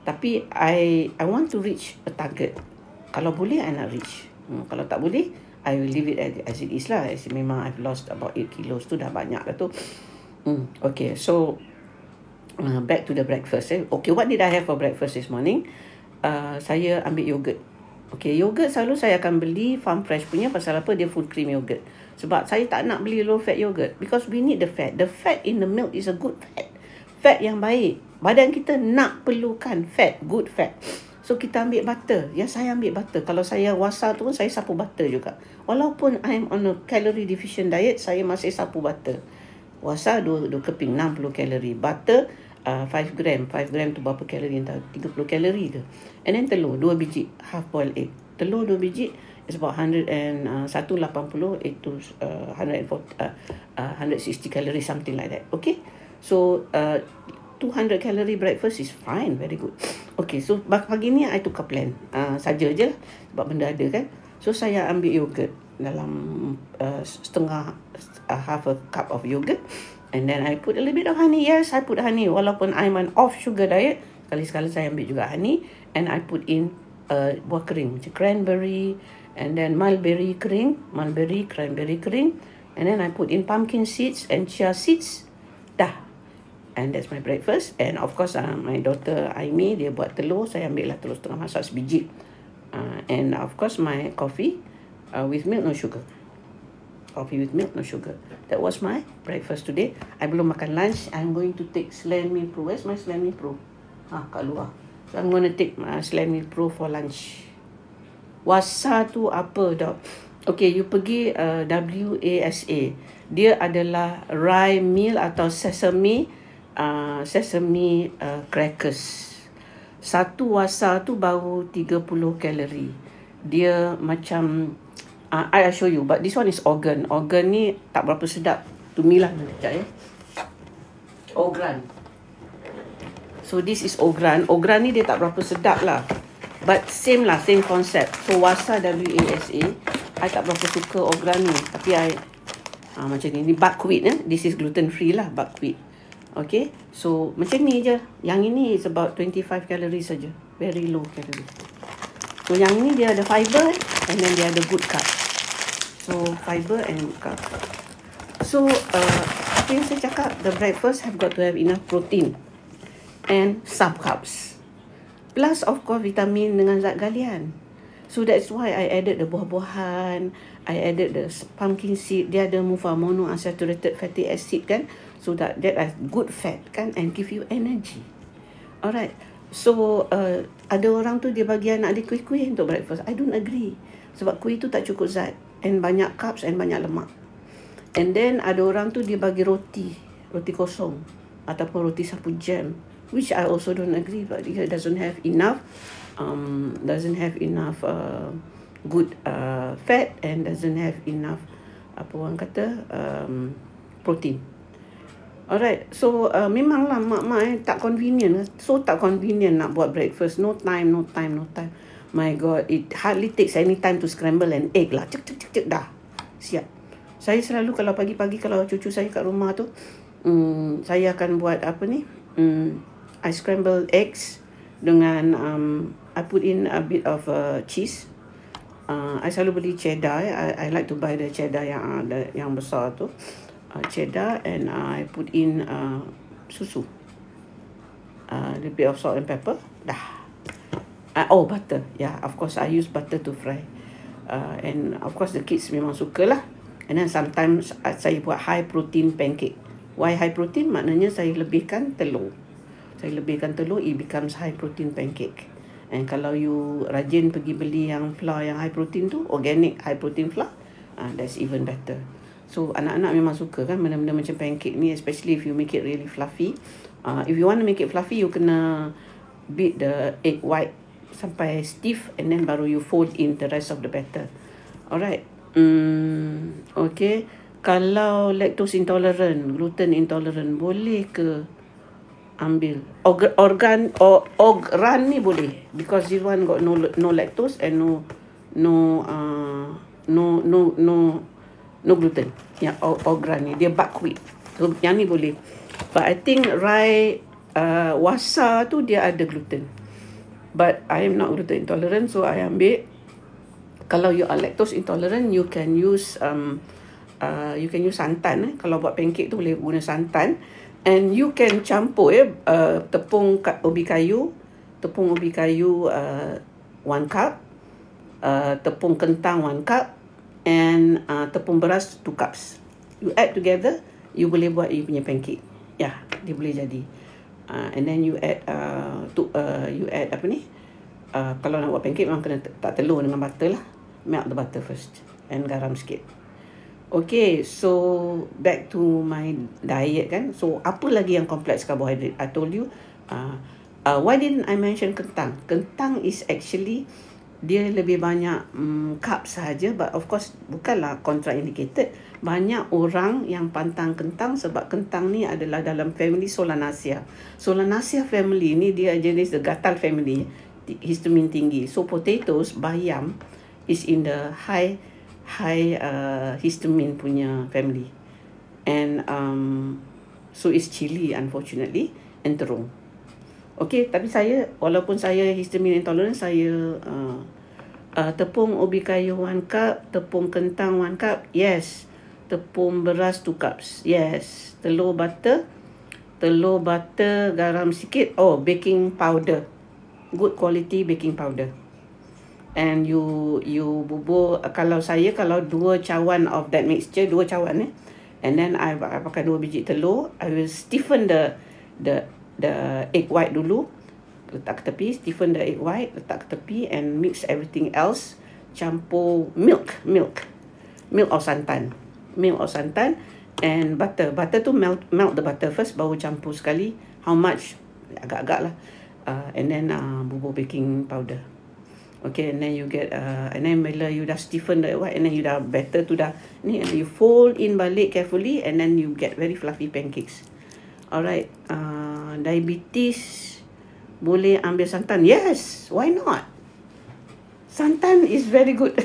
Tapi I want to reach a target. Kalau boleh, I nak reach. Kalau tak boleh, I will leave it as it is lah. As memang I've lost about 8 kilos tu, dah banyak dah tu. Okay, so back to the breakfast. Okay, what did I have for breakfast this morning? Saya ambil yogurt. Okay, yogurt selalu saya akan beli Farm Fresh punya. Pasal apa? Dia full cream yogurt. Sebab saya tak nak beli low fat yogurt. Because we need the fat. The fat in the milk is a good fat. Fat yang baik. Badan kita nak perlukan fat. Good fat. So kita ambil butter. Yang saya ambil butter. Kalau saya wasa tu pun saya sapu butter juga. Walaupun I'm on a calorie deficient diet, saya masih sapu butter. Wasa 2 keping 60 kalori. Butter 5 gram. 5 gram tu berapa kalori? Entah 30 kalori ke. And then telur 2 biji. Half boiled egg. Telur 2 biji is about 180 itu 160 calories, something like that. Okay. So 200 calorie breakfast is fine, very good. Okay, so pagi ni I tukar plan. Saja je lah, sebab benda ada kan. So saya ambil yogurt dalam half a cup of yogurt, and then I put a little bit of honey. Yes, I put honey. Walaupun I'm on off sugar diet, sekali-sekala saya ambil juga honey, and I put in buah kering, cranberry, and then mulberry kering, cranberry kering, and then I put in pumpkin seeds and chia seeds. Dah. And that's my breakfast. And of course, my daughter Aimi, dia buat telur. Saya ambil lah telur setengah masak sebiji. And of course, my coffee with milk, no sugar. Coffee with milk, no sugar. That was my breakfast today. I belum makan lunch. I'm going to take Slanmy Pro. Where's my Slanmy Pro? Kat luar. So I'm going to take Slanmy Pro for lunch. Wasa tu apa, Dok? Okay, you pergi WASA. Dia adalah rye meal atau sesame crackers. Satu wasa tu baru 30 kalori. Dia macam I'll show you, but this one is organ. Organ ni tak berapa sedap. Tu milah sekejap ya. Ogran. So this is ogran. Ogran ni dia tak berapa sedap lah. But same lah, same concept. So wasa WASA, I tak berapa suka ogran ni. Tapi I macam ni. Ni buckwheat. This is gluten free lah, buckwheat. Okay, so macam ni je. Yang ini is about 25 calories saja. Very low calorie. So yang ni dia ada fiber and then dia ada good carb. So fiber and good carb. So apa yang saya cakap, the breakfast have got to have enough protein and some carbs. Plus of course vitamin dengan zat galian. So that's why I added the buah-buahan, I added the pumpkin seed. Dia ada monounsaturated fatty acid kan. So that has good fat kan, and give you energy. Alright. So ada orang tu dia bagi anak dia kuih-kuih untuk breakfast. I don't agree. Sebab kuih tu tak cukup zat, and banyak carbs and banyak lemak. And then ada orang tu dia bagi roti kosong ataupun roti sapu jam, which I also don't agree. But it doesn't have enough good fat and doesn't have enough apa orang kata protein. Alright, so memanglah mak-mak tak convenient. So tak convenient nak buat breakfast. No time. My God, it hardly takes any time to scramble an egg lah. Cek dah. Siap. Saya selalu kalau pagi-pagi kalau cucu saya kat rumah tu, saya akan buat apa ni? I scramble eggs dengan I put in a bit of cheese. I selalu beli cheddar. I like to buy the cheddar yang besar tu. Cheddar, and I put in susu, a little bit of salt and pepper. Dah. Butter. Yeah, of course I use butter to fry. And of course the kids memang suka lah. And then sometimes saya buat high protein pancake. Why high protein? Maknanya saya lebihkan telur. It becomes high protein pancake. And kalau you rajin pergi beli yang flour yang high protein tu, organic high protein flour, that's even better. So anak-anak memang suka kan benda-benda macam pancake ni, especially if you make it really fluffy. If you want to make it fluffy, you kena beat the egg white sampai stiff, and then baru you fold in the rest of the batter. Alright. Okay. Kalau lactose intolerant, gluten intolerant, boleh ke ambil organ ni boleh, because this one got no lactose and no gluten. Yang organ ni dia buckwheat. So yang ni boleh. But I think rye wasa tu dia ada gluten. But I am not gluten intolerant, so I ambil. Kalau you are lactose intolerant, you can use santan. Kalau buat pancake tu boleh guna santan. And you can campur tepung ubi kayu 1 cup, tepung kentang 1 cup, and tepung beras 2 cups. You add together, you boleh buat you punya pancake. Ya, dia boleh jadi. And then you add kalau nak buat pancake memang kena tak telur dengan butter lah. Melt the butter first and garam sikit. Okay, so back to my diet kan. So apa lagi yang complex carbohydrate? I told you. Why didn't I mention kentang? Kentang is actually dia lebih banyak carbs sahaja, but of course bukanlah contraindicated. Banyak orang yang pantang kentang sebab kentang ni adalah dalam family Solanaceae. Solanaceae family ni dia jenis the gatal family, histamine tinggi. So potatoes, bayam is in the high histamine punya family. And so is chili unfortunately, and terung. Okay, tapi saya, walaupun saya histamine intolerant, saya tepung ubi kayu 1 cup, tepung kentang 1 cup, yes. Tepung beras 2 cups, yes. Telur butter, garam sikit. Oh, baking powder, good quality baking powder. And you bubur, kalau 2 cawan of that mixture, 2 cawan and then I pakai 2 biji telur. I will stiffen the egg white dulu, letak ke tepi, stiffen the egg white, letak ke tepi, and mix everything else. Campur milk or santan, and butter tu melt the butter first, baru campur sekali. How much? Agak-agak lah. And then bubur baking powder. Okay, and then you get and then bila you dah stiffen the white, and then you dah batter tu dah ni, and you fold in balik carefully, and then you get very fluffy pancakes. Alright, diabetes boleh ambil santan? Yes, why not? Santan is very good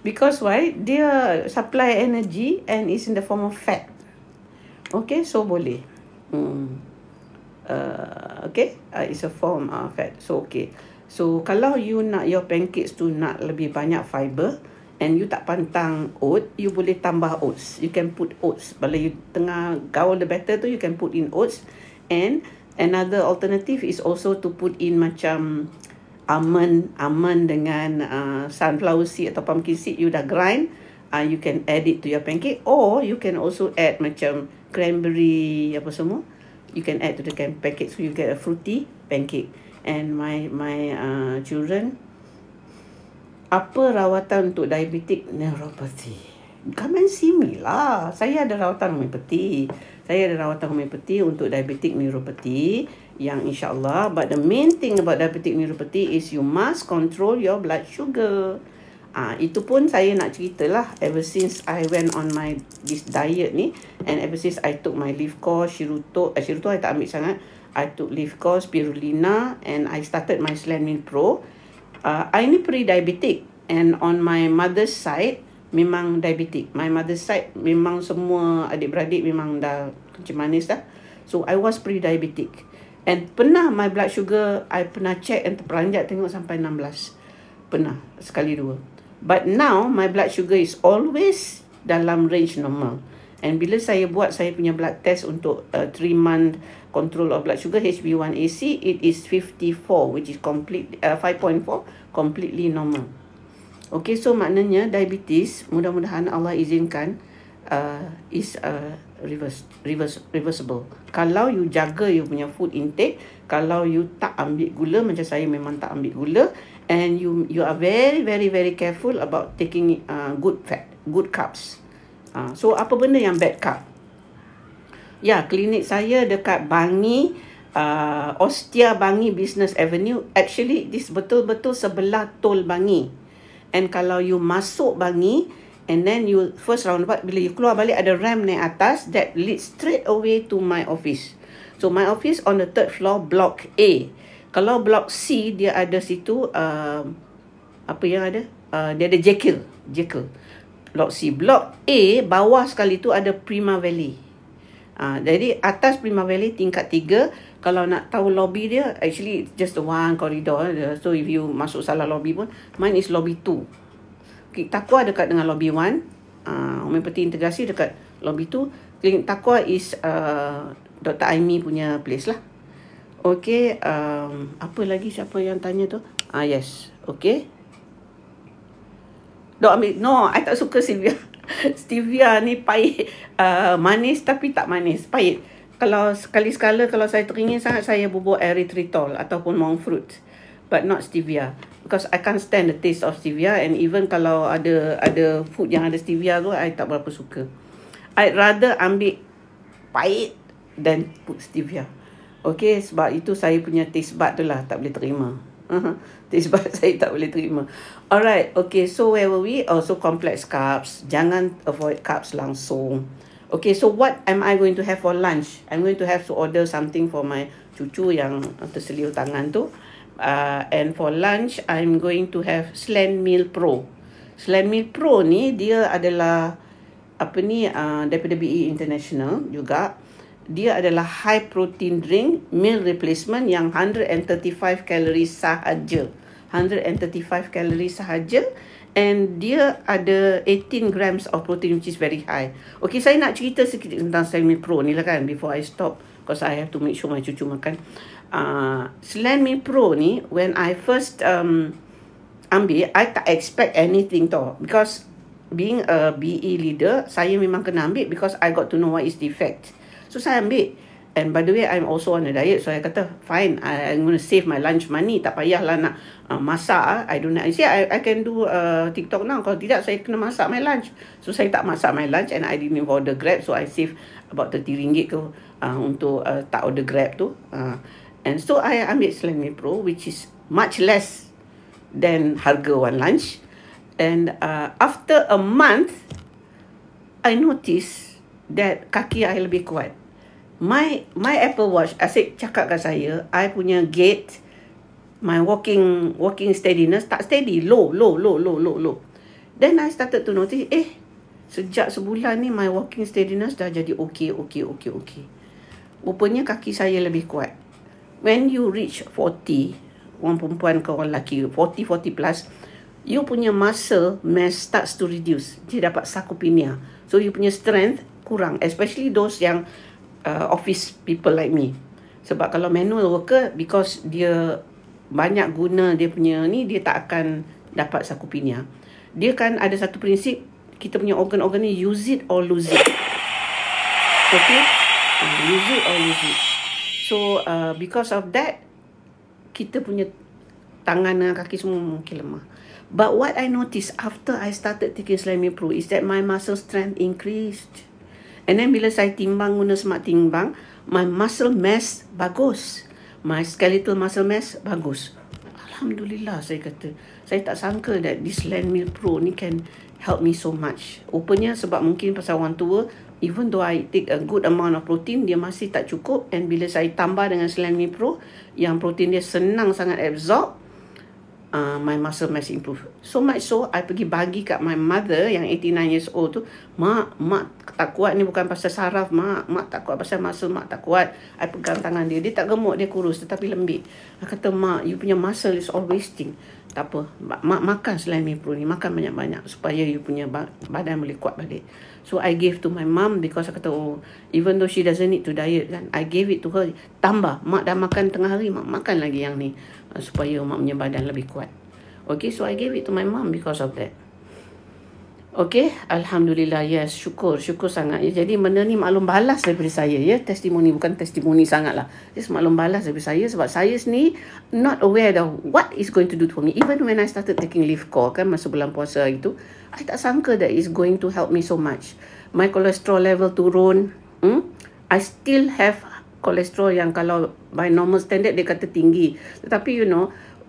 because why? Dia supply energy and is in the form of fat. Okay, so boleh. It's a form of fat. So okay. So kalau you nak your pancakes tu nak lebih banyak fiber and you tak pantang oat, you boleh tambah oats. You can put oats. Bila you tengah gaul the batter tu, you can put in oats. And another alternative is also to put in macam almond dengan sunflower seed atau pumpkin seed. You dah grind, you can add it to your pancake, or you can also add macam cranberry apa semua. You can add to the pancake, so you get a fruity pancake. And my children, apa rawatan untuk diabetic neuropathy? Come and see me lah. Saya ada rawatan homeopathy. Untuk diabetic neuropathy yang insyaAllah. But the main thing about diabetic neuropathy is you must control your blood sugar. Itu pun saya nak ceritalah. Ever since I went on this diet ni, and ever since I took my leaf course, Shiruto I tak ambil sangat. I took leaf course, spirulina, and I started my Slanmin Pro. I ni pre-diabetic, and on my mother's side memang diabetic. My mother's side memang semua adik-beradik memang dah kencing manis dah. So I was pre-diabetic. And pernah my blood sugar, I pernah check and terperanjat tengok sampai 16. Pernah, sekali 2. But now my blood sugar is always dalam range normal. And bila saya buat saya punya blood test untuk 3-month control of blood sugar, HB1AC, it is 54, which is 5.4, completely normal. Okay, so maknanya diabetes, mudah-mudahan Allah izinkan, is reversible. Kalau you jaga you punya food intake, kalau you tak ambil gula, macam saya memang tak ambil gula, and you are very, very, very careful about taking good fat, good carbs. So apa benda yang bad carb? Ya, klinik saya dekat Bangi, Ostia Bangi Business Avenue. Actually, this betul-betul sebelah tol Bangi. And kalau you masuk Bangi, and then you first roundabout, bila you keluar balik ada ramp naik atas that leads straight away to my office. So my office on the 3rd floor, block A. Kalau block C, dia ada situ apa yang ada? Dia ada Jekyll. Block C. Block A, bawah sekali tu ada Prima Valley. Jadi atas Prima Valley tingkat 3, Kalau nak tahu lobby dia, actually it's just the one corridor. So if you masuk salah lobby pun, mine is lobby 2. Klinik Taqwa dekat dengan lobby 1. Homeopati integrasi dekat lobby 2. Klinik Taqwa is Dr. Aimi punya place lah. Okay, apa lagi siapa yang tanya tu? Yes, okay. Dok ambil, no, I tak suka stevia. Stevia ni pahit, manis tapi tak manis, pahit. Kalau sekali-sekala kalau saya teringin sangat, saya bubur erythritol ataupun monk fruit, but not stevia, because I can't stand the taste of stevia. And even kalau ada food yang ada stevia tu, I tak berapa suka. I'd rather ambil pahit than put stevia. Okay, sebab itu saya punya taste bud tu lah tak boleh terima. Taste bud saya tak boleh terima. Alright, okay, so where were we? Also complex carbs. Jangan avoid carbs langsung. Okay, so what am I going to have for lunch? I'm going to have to order something for my cucu yang terseliu tangan tu. And for lunch, I'm going to have Slan Meal Pro. Slan Meal Pro ni, dia adalah daripada BE International juga. Dia adalah high protein drink, meal replacement yang 135 calories sahaja. 135 calories sahaja. And dia ada 18 grams of protein, which is very high. Okay, saya nak cerita sikit tentang Slan Meal Pro ni lah kan, before I stop. Because I have to make sure my cucu makan. Slan Meal Pro ni, when I first ambil, I tak expect anything tau. Because being a BE leader, saya memang kena ambil because I got to know what is the effect. So saya ambil. And by the way, I'm also on a diet. So I kata, fine, I'm going to save my lunch money. Tak payahlah nak masak. I don't know. I can do TikTok now. Kalau tidak, saya kena masak my lunch. So saya tak masak my lunch and I didn't order Grab. So I save about RM30 tu untuk tak order Grab tu. And so I ambil Slan Meal Pro, which is much less than harga one lunch. And after a month, I noticed that kaki I lebih kuat. My Apple Watch asyik cakap kat saya, I punya gait, my walking steadiness tak steady, low. Then I started to notice, sejak sebulan ni my walking steadiness dah jadi okay. Rupanya kaki saya lebih kuat. When you reach 40, orang perempuan ke orang lelaki, 40 plus, you punya muscle mass starts to reduce. Dia dapat sarcopenia. So you punya strength kurang, especially those yang office people like me. Sebab kalau manual worker, because dia banyak guna dia punya ni, dia tak akan dapat sarcopenia. Dia kan ada satu prinsip, kita punya organ-organ ni use it or lose it. Okay, use it or lose it. So because of that, kita punya tangan dan kaki semua mungkin lemah. But what I noticed after I started taking Slan Meal Pro is that my muscle strength increased. And then bila saya timbang guna smart timbang, my muscle mass bagus. My skeletal muscle mass bagus. Alhamdulillah, saya kata. Saya tak sangka that this Slan Meal Pro ni can help me so much. Rupanya sebab mungkin pasal orang tua, even though I take a good amount of protein, dia masih tak cukup. And bila saya tambah dengan Slan Meal Pro, yang protein dia senang sangat absorb, my muscle mass improve. So much so, I pergi bagi kat my mother yang 89 years old tu, Mak tak kuat ni bukan pasal saraf, Mak tak kuat pasal muscle, Mak tak kuat. I pegang tangan dia, dia tak gemuk, dia kurus tetapi lembik. I kata, Mak, you punya muscle is all wasting. Tak apa, Mak makan Slan Meal Pro ni, makan banyak-banyak supaya you punya badan boleh kuat balik. So I gave to my mum because I kata, even though she doesn't need to diet kan, I gave it to her. Tambah, Mak dah makan tengah hari, Mak makan lagi yang ni supaya Mak punya badan lebih kuat. Okay, so I gave it to my mum because of that. Okay, Alhamdulillah, yes, syukur sangat. Ya. Jadi benda ni maklum balas daripada saya, ya. Testimoni, bukan testimoni sangat lah. Just maklum balas daripada saya sebab saya sendiri not aware of what is going to do for me. Even when I started taking Live Core kan, masa bulan puasa itu, I tak sangka that is going to help me so much. My cholesterol level turun. I still have cholesterol yang kalau by normal standard dia kata tinggi. Tetapi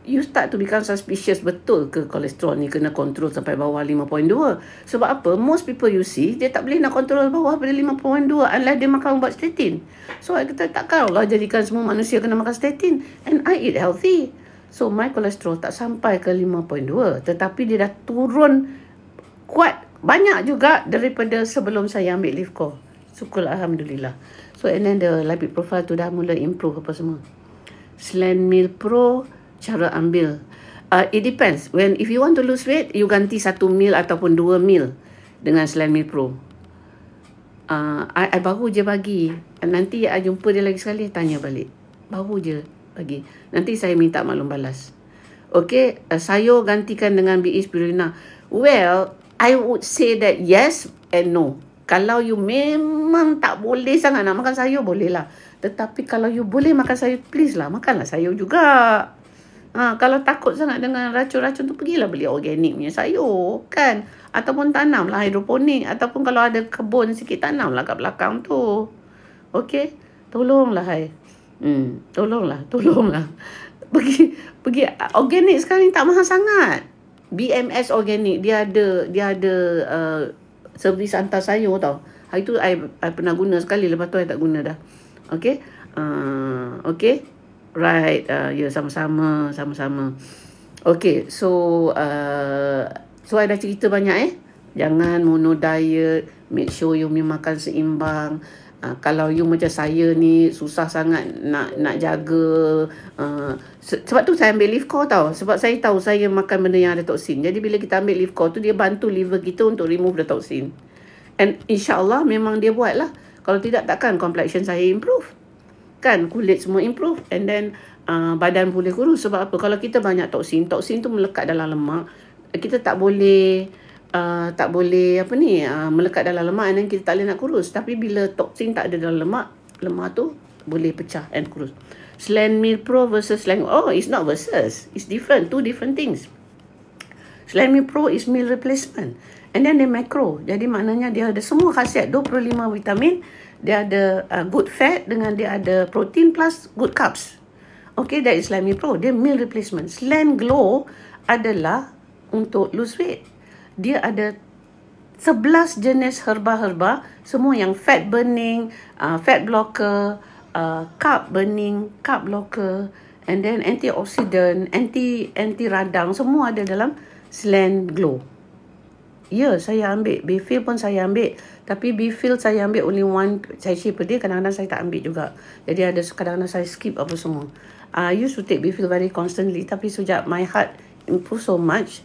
you start to become suspicious, betul ke kolesterol ni kena kontrol sampai bawah 5.2. Sebab apa? Most people you see, dia tak boleh nak kontrol bawah pada 5.2 unless dia makan ubat statin. So I kata, takkan Allah jadikan semua manusia kena makan statin. And I eat healthy. So my kolesterol tak sampai ke 5.2. Tetapi dia dah turun kuat. Banyak juga daripada sebelum saya ambil Live Core. Syukur Alhamdulillah. So and then the lipid profile tu dah mula improve apa semua. Slanmil Pro cara ambil. It depends. If you want to lose weight, you ganti 1 mil ataupun 2 mil dengan Slanmil Pro. I baru je bagi. Nanti I jumpa dia lagi sekali, tanya balik. Baru je bagi. Nanti saya minta maklum balas. Okay, sayur gantikan dengan BE Spirulina. Well, I would say that yes and no. Kalau you memang tak boleh sangat nak makan sayur, boleh lah. Tetapi kalau you boleh makan sayur, please lah, makanlah sayur juga. Kalau takut sangat dengan racun-racun tu, pergilah beli organik punya sayur, kan? Ataupun tanamlah hidroponik. Ataupun kalau ada kebun sikit, tanamlah kat belakang tu. Okay? Tolonglah, hai. Tolonglah. Pergi organik sekarang ni tak mahal sangat. BMS organik, dia ada servis hantar sayur tau. Hari tu I pernah guna sekali, lepas tu I tak guna dah. Okay? Okay? Right. Ya, sama-sama. Okay, so I dah cerita banyak Jangan mono diet, make sure you makan seimbang. Kalau you macam saya ni susah sangat nak jaga. Sebab tu saya ambil Live-Core tau. Sebab saya tahu saya makan benda yang ada toksin. Jadi bila kita ambil Live-Core tu, dia bantu liver kita untuk remove the toxin. And insyaAllah memang dia buat lah. Kalau tidak, takkan complexion saya improve. Kan, kulit semua improve. And then badan boleh kurus. Sebab apa? Kalau kita banyak toksin tu melekat dalam lemak. Kita tak boleh melekat dalam lemak, and then kita tak boleh nak kurus. Tapi bila toksin tak ada dalam lemak tu boleh pecah and kurus. Slanmil Pro versus it's not versus, it's different, two different things. Slanmil Pro is meal replacement, and then dia macro, jadi maknanya dia ada semua khasiat, 25 vitamin, dia ada good fat dengan dia ada protein plus good carbs. Okay, that is Slanmil Pro, dia meal replacement. Slan Glow adalah untuk lose weight. Dia ada 11 jenis herba-herba, semua yang fat burning, fat blocker, carb burning, carb blocker, and then antioxidant, anti radang, semua ada dalam Slan Glow. Ya, saya ambil. Bifil pun saya ambil. Tapi Bifil saya ambil only one sachet per day. Kadang-kadang saya tak ambil juga. Jadi ada kadang-kadang saya skip apa semua. I used to take Bifil very constantly. Tapi sejak my heart improve so much,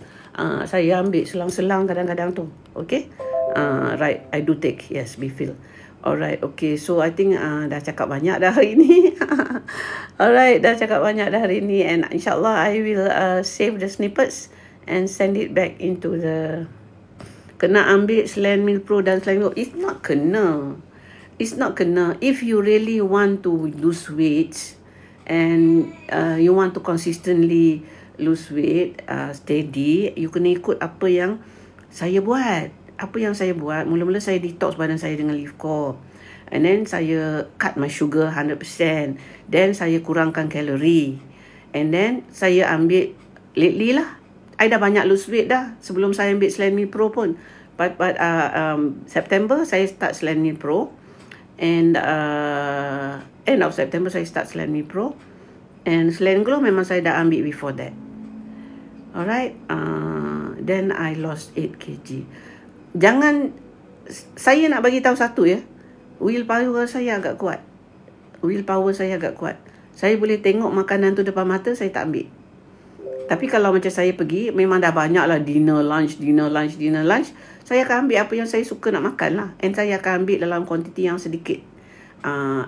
saya ambil selang-selang kadang-kadang tu. Okay? Right. I do take. Yes, Bifil. Alright. Okay. So, I think dah cakap banyak dah hari ni. Alright. Dah cakap banyak dah hari ni. And insyaAllah, I will save the snippets and send it back into the... Kena ambil Slanmil Pro dan Slanmil Pro. It's not kena. It's not kena. If you really want to lose weight and you want to consistently lose weight, steady, you kena ikut apa yang saya buat. Apa yang saya buat, mula-mula saya detox badan saya dengan Live-Core. And then saya cut my sugar 100%. Then saya kurangkan kalori. And then saya ambil lately lah. I dah banyak lose weight dah sebelum saya ambil Slanmil Pro pun. But September saya start Slanmil Pro. And end of September saya start Slanmil Pro. And Slan Glow memang saya dah ambil before that. Alright. Then I lost 8 kg. Jangan, saya nak bagi tahu satu ya. Willpower saya agak kuat. Saya boleh tengok makanan tu depan mata, saya tak ambil. Tapi kalau macam saya pergi, memang dah banyak lah dinner, lunch. Saya akan ambil apa yang saya suka nak makan lah. And saya akan ambil dalam kuantiti yang sedikit.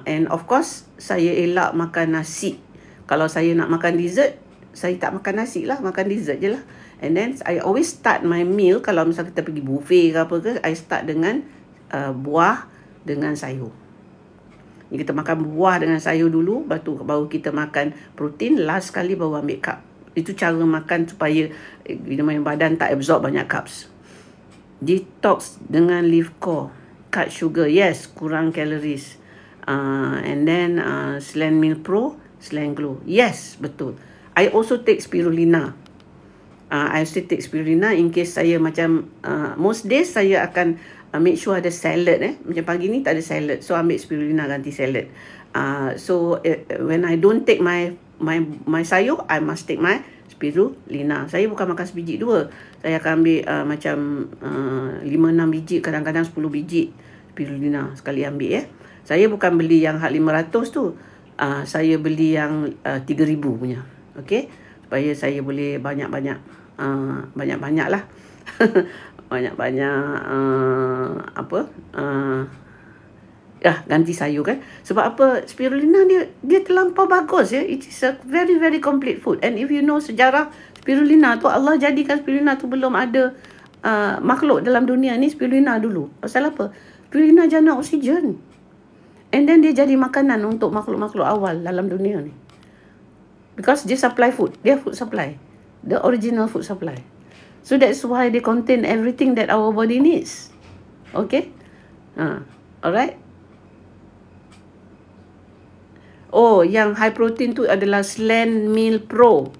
And of course, saya elak makan nasi. Kalau saya nak makan dessert, saya tak makan nasi lah, makan dessert je lah. And then I always start my meal, kalau misalnya kita pergi buffet ke apa ke, I start dengan buah dengan sayur. Kita makan buah dengan sayur dulu, baru kita makan protein, last sekali baru ambil carb. Itu cara makan supaya badan tak absorb banyak carbs. Detox dengan Live-Core, cut sugar, yes, kurang calories. And then Slanmil Pro, Slan Glow, yes, betul. I also take spirulina. I still take spirulina in case saya macam most days saya akan make sure ada salad macam pagi ni tak ada salad, so ambil spirulina ganti salad. So when I don't take my sayur, I must take my spirulina. Saya bukan makan sebiji dua, saya akan ambil macam 5-6 biji, kadang-kadang 10 biji spirulina sekali ambil Saya bukan beli yang hak 500 tu. Saya beli yang 3,000 punya. Okey? Supaya saya boleh banyak-banyak banyak-banyak lah. Banyak-banyak ganti sayur kan. Sebab apa? Spirulina dia terlampau bagus ya. It is a very very complete food. And if you know sejarah spirulina tu, Allah jadikan spirulina tu belum ada makhluk dalam dunia ni spirulina dulu. Pasal apa? Spirulina jana oksigen. And then dia jadi makanan untuk makhluk-makhluk awal dalam dunia ni. Because dia supply food. Dia food supply. The original food supply. So that's why they contain everything that our body needs. Okay? Alright? Oh, yang high protein tu adalah Slan Meal Pro.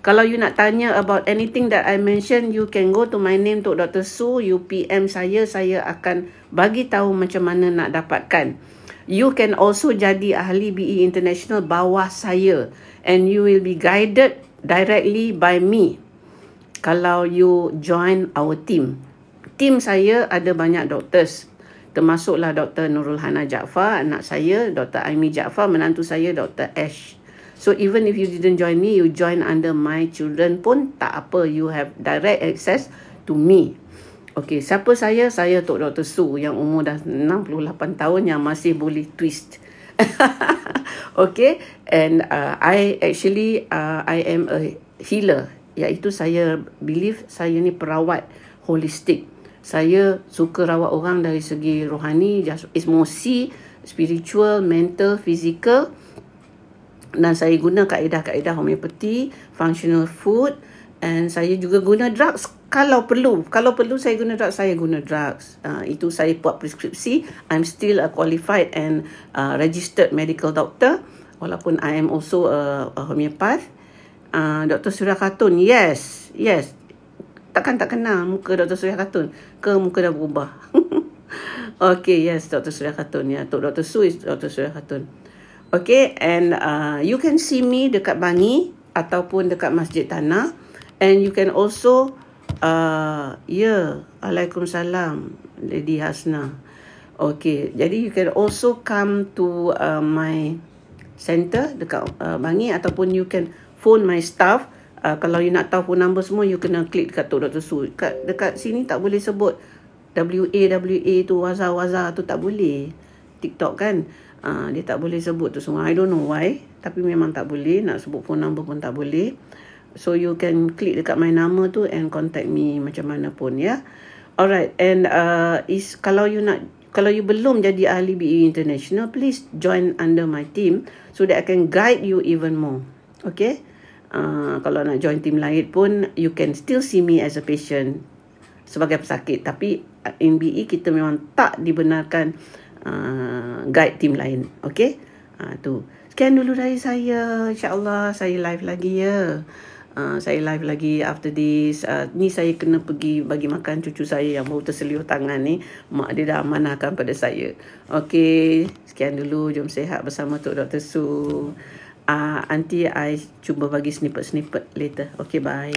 Kalau you nak tanya about anything that I mentioned, you can go to my name, Tok Dr. Su. You PM saya akan bagi tahu macam mana nak dapatkan. You can also jadi ahli BE International bawah saya. And you will be guided directly by me. Kalau you join our team. Team saya ada banyak doctors. Termasuklah Dr. Nurul Hana Jaafar, anak saya, Dr. Aimi Jaafar, menantu saya, Dr. Ash. So even if you didn't join me, you join under my children pun tak apa. You have direct access to me. Okay, siapa saya? Saya Tok Dr. Su yang umur dah 68 tahun yang masih boleh twist. Okay, and I am a healer. Iaitu saya believe saya ni perawat holistik. Saya suka rawat orang dari segi rohani, emosi, spiritual, mental, physical. Dan saya guna kaedah-kaedah homeopati, functional food. And saya juga guna drugs kalau perlu. Kalau perlu saya guna drugs, saya guna drugs. Itu saya buat preskripsi. I'm still a qualified and registered medical doctor. Walaupun I am also a homeopath. Dr. Surya Khatun, yes. Takkan tak kenal muka Dr. Surya Khatun? Ke muka dah berubah? Okay, yes, Dr. Surya Khatun. Ya, Dr. Su is Dr. Surya Khatun. Okay, and you can see me dekat Bangi ataupun dekat Masjid Tanah. And you can also, Waalaikumsalam, Lady Hasna. Okay, jadi you can also come to my center dekat Bangi ataupun you can phone my staff. Kalau you nak tahu phone number semua, you kena klik dekat Tok Dr. Su. Dekat sini tak boleh sebut WA tu, waza tu tak boleh. TikTok kan, dia tak boleh sebut tu semua. I don't know why, tapi memang tak boleh. Nak sebut phone number pun tak boleh. So you can klik dekat my nama tu and contact me macam mana pun ya. Alright, and kalau you belum jadi ahli BE International, please join under my team so that I can guide you even more. Okay? Kalau nak join team lain pun, you can still see me as a patient sebagai pesakit. Tapi in BE kita memang tak dibenarkan guide team lain. Okay? Tu. Sekian dulu dari saya. InsyaAllah saya live lagi ya. Saya live lagi after this. Ni saya kena pergi bagi makan cucu saya yang baru terseliuh tangan ni. Mak dia dah amanahkan pada saya. Okay. Sekian dulu. Jom sihat bersama Tok Dr. Su. Nanti I cuba bagi snippet-snippet later. Okay, bye.